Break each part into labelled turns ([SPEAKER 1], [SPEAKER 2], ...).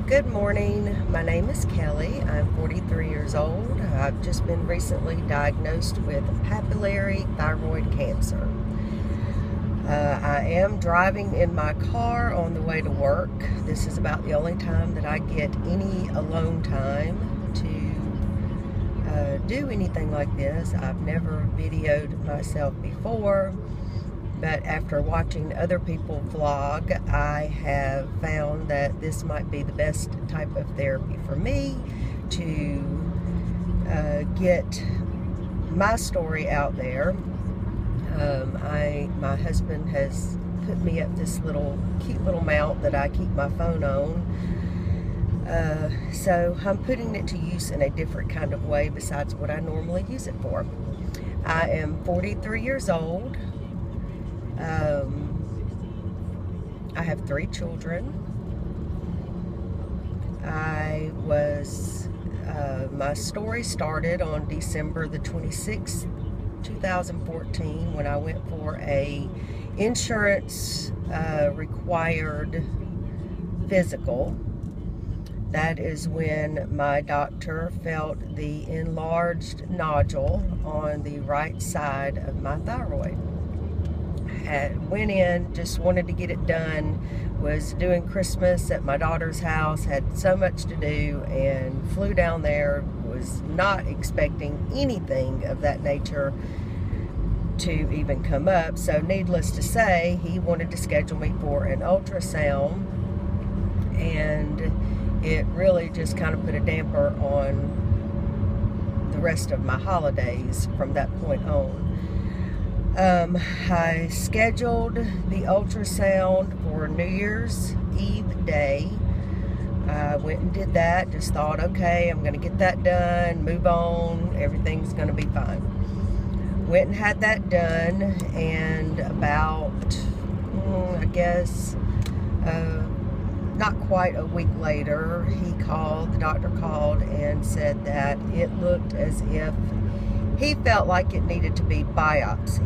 [SPEAKER 1] Good morning. My name is Kelly. I'm 43 years old. I've just been recently diagnosed with papillary thyroid cancer. I am driving in my car on the way to work. This is about the only time that I get any alone time to do anything like this. I've never videoed myself before, but after watching other people vlog, I have found that this might be the best type of therapy for me to get my story out there. My husband has put me up this cute little mount that I keep my phone on. So I'm putting it to use in a different kind of way besides what I normally use it for. I am 43 years old. I have 3 children. My story started on December the 26th, 2014, when I went for a insurance required physical. That is when my doctor felt the enlarged nodule on the right side of my thyroid. Went in, just wanted to get it done, was doing Christmas at my daughter's house, had so much to do, and flew down there, was not expecting anything of that nature to even come up. So needless to say, he wanted to schedule me for an ultrasound, and it really just kind of put a damper on the rest of my holidays from that point on. I scheduled the ultrasound for New Year's Eve day. I went and did that, just thought, okay, I'm going to get that done, move on, everything's going to be fine. Went and had that done, and about, I guess, not quite a week later, the doctor called and said that it looked as if he felt like it needed to be biopsied.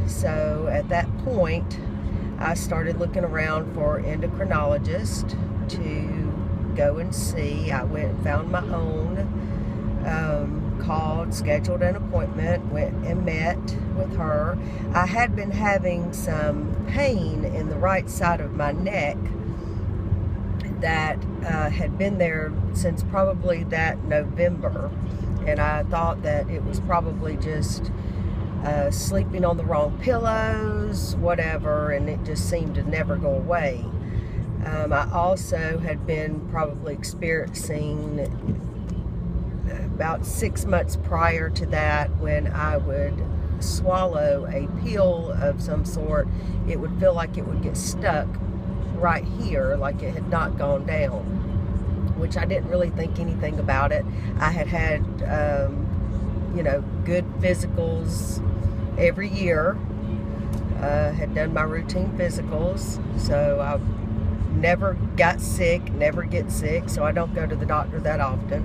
[SPEAKER 1] So at that point, I started looking around for endocrinologists to go and see. I went and found my own, called, scheduled an appointment, went and met with her. I had been having some pain in the right side of my neck that had been there since probably that November. And I thought that it was probably just sleeping on the wrong pillows, whatever, and it just seemed to never go away. I also had been probably experiencing about 6 months prior to that, when I would swallow a pill of some sort, it would feel like it would get stuck right here, like it had not gone down, which I didn't really think anything about it. I had good physicals every year. Had done my routine physicals, so I never got sick, never get sick, so I don't go to the doctor that often.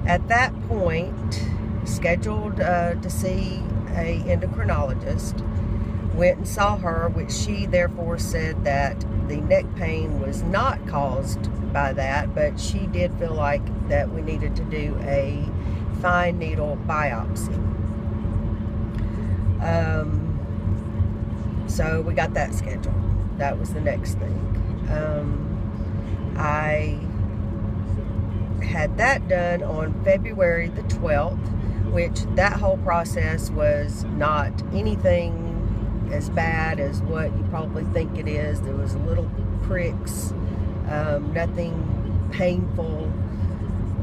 [SPEAKER 1] At that point, scheduled to see a endocrinologist. Went and saw her, which she therefore said that the neck pain was not caused by that, but she did feel like that we needed to do a fine needle biopsy. So we got that scheduled. That was the next thing. I had that done on February the 12th, which that whole process was not anything as bad as what you probably think it is. There was little pricks, nothing painful,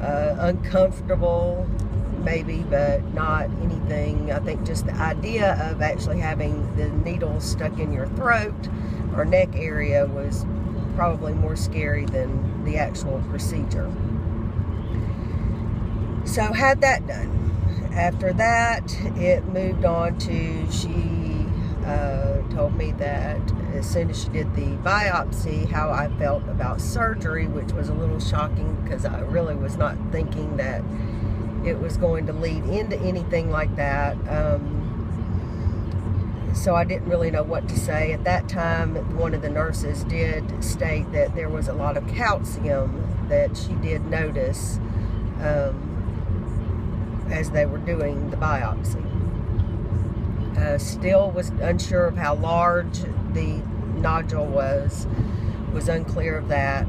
[SPEAKER 1] uncomfortable maybe, but not anything. I think just the idea of actually having the needle stuck in your throat or neck area was probably more scary than the actual procedure. So had that done. After that, it moved on to, she told me that as soon as she did the biopsy, how I felt about surgery, which was a little shocking because I really was not thinking that it was going to lead into anything like that. so I didn't really know what to say. At that time, one of the nurses did state that there was a lot of calcium that she did notice as they were doing the biopsy. Still was unsure of how large the nodule was unclear of that.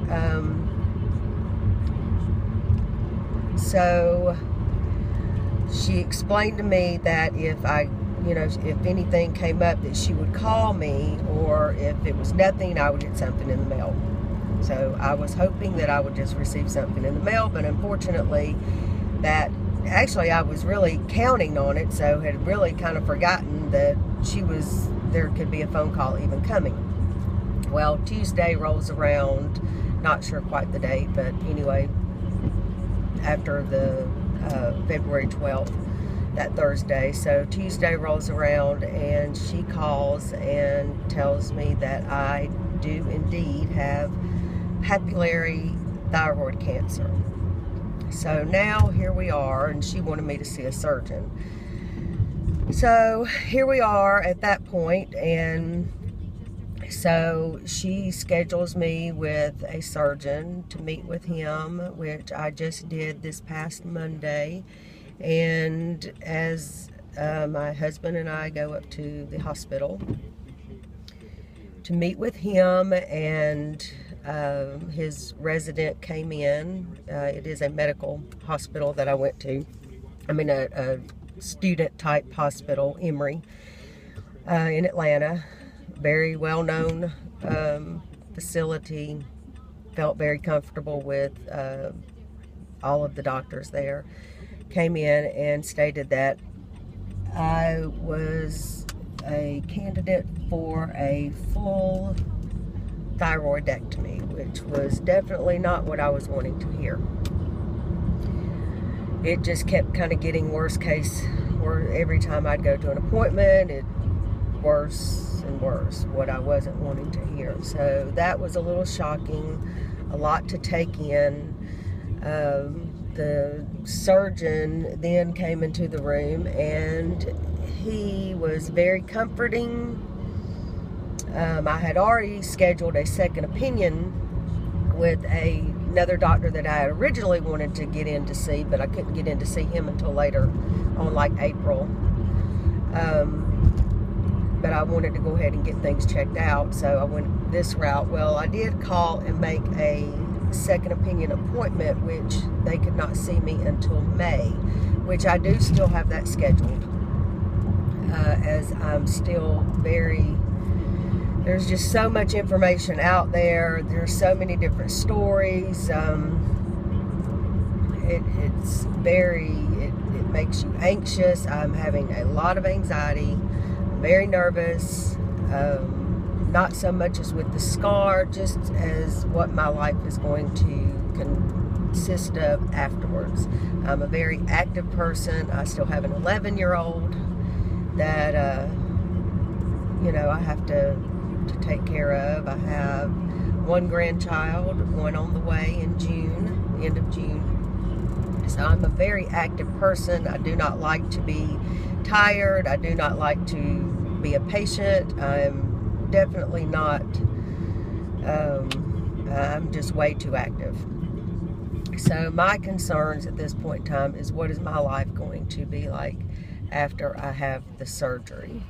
[SPEAKER 1] So she explained to me that if if anything came up, that she would call me, or if it was nothing, I would get something in the mail. So I was hoping that I would just receive something in the mail, but unfortunately actually I was really counting on it, so had really kind of forgotten that there could be a phone call even coming. Well, Tuesday rolls around, not sure quite the date, but anyway, after the February 12th, that Thursday. So Tuesday rolls around and she calls and tells me that I do indeed have papillary thyroid cancer. So now here we are, and she wanted me to see a surgeon. So here we are at that point, and so she schedules me with a surgeon to meet with him, which I just did this past Monday. And as my husband and I go up to the hospital to meet with him, and his resident came in. It is a medical hospital that I went to. I mean a student type hospital, Emory, in Atlanta. Very well known facility. Felt very comfortable with all of the doctors there. Came in and stated that I was a candidate for a full thyroidectomy, which was definitely not what I was wanting to hear. It just kept kind of getting worse case, where every time I'd go to an appointment, it worse and worse, what I wasn't wanting to hear. So that was a little shocking, a lot to take in. The surgeon then came into the room, and he was very comforting. I had already scheduled a second opinion with another doctor that I had originally wanted to get in to see, but I couldn't get in to see him until later on, like April. But I wanted to go ahead and get things checked out, so I went this route. Well, I did call and make a second opinion appointment, which they could not see me until May, which I do still have that scheduled, as I'm still there's just so much information out there. There's so many different stories. It makes you anxious. I'm having a lot of anxiety. I'm very nervous. Not so much as with the scar, just as what my life is going to consist of afterwards. I'm a very active person. I still have an 11-year-old that, I have to take care of. I have one grandchild, one on the way in June, end of June. So I'm a very active person. I do not like to be tired. I do not like to be a patient. I'm definitely not, I'm just way too active. So my concerns at this point in time is, what is my life going to be like after I have the surgery?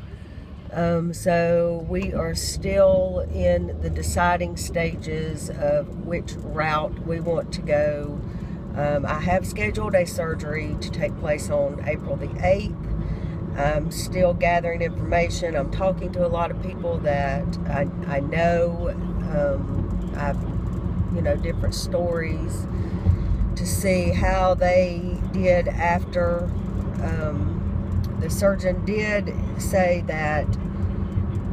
[SPEAKER 1] So we are still in the deciding stages of which route we want to go. I have scheduled a surgery to take place on April the 8th. I'm still gathering information. I'm talking to a lot of people that I know. I've, different stories to see how they did after. The surgeon did say that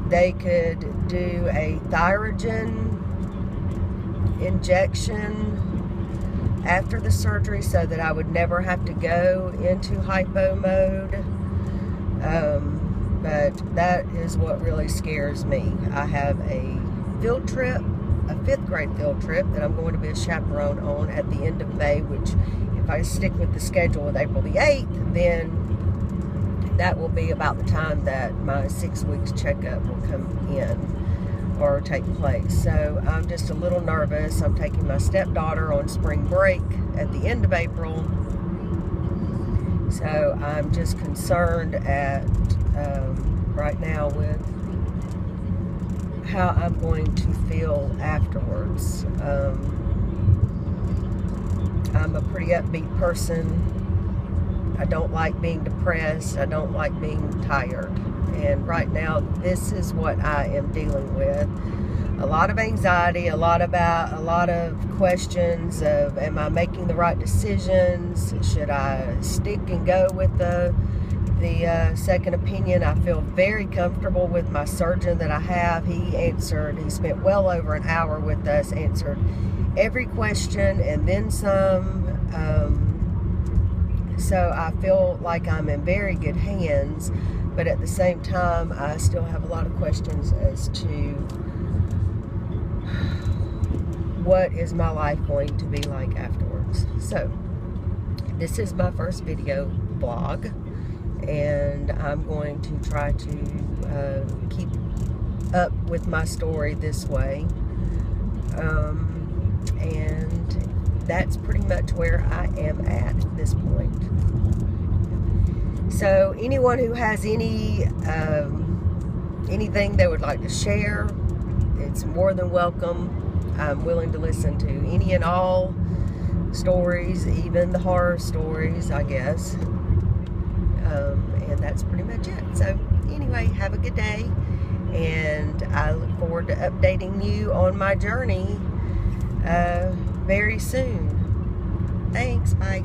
[SPEAKER 1] they could do a Thyrogen injection after the surgery, so that I would never have to go into hypo mode. But that is what really scares me. I have a field trip, a 5th grade field trip that I'm going to be a chaperone on at the end of May, which if I stick with the schedule with April the 8th, then that will be about the time that my 6 weeks checkup will come in or take place. So I'm just a little nervous. I'm taking my stepdaughter on spring break at the end of April. So I'm just concerned at right now with how I'm going to feel afterwards. I'm a pretty upbeat person. I don't like being depressed. I don't like being tired. And right now, this is what I am dealing with. A lot of anxiety, a lot of questions of, am I making the right decisions? Should I stick and go with the second opinion? I feel very comfortable with my surgeon that I have. He spent well over an hour with us, answered every question and then some. So I feel like I'm in very good hands, but at the same time, I still have a lot of questions as to what is my life going to be like afterwards. So this is my first video blog, and I'm going to try to keep up with my story this way. And that's pretty much where I am at this point. So anyone who has anything they would like to share, it's more than welcome. I'm willing to listen to any and all stories, even the horror stories, I guess. And that's pretty much it. So anyway, have a good day, and I look forward to updating you on my journey very soon. Thanks, bye.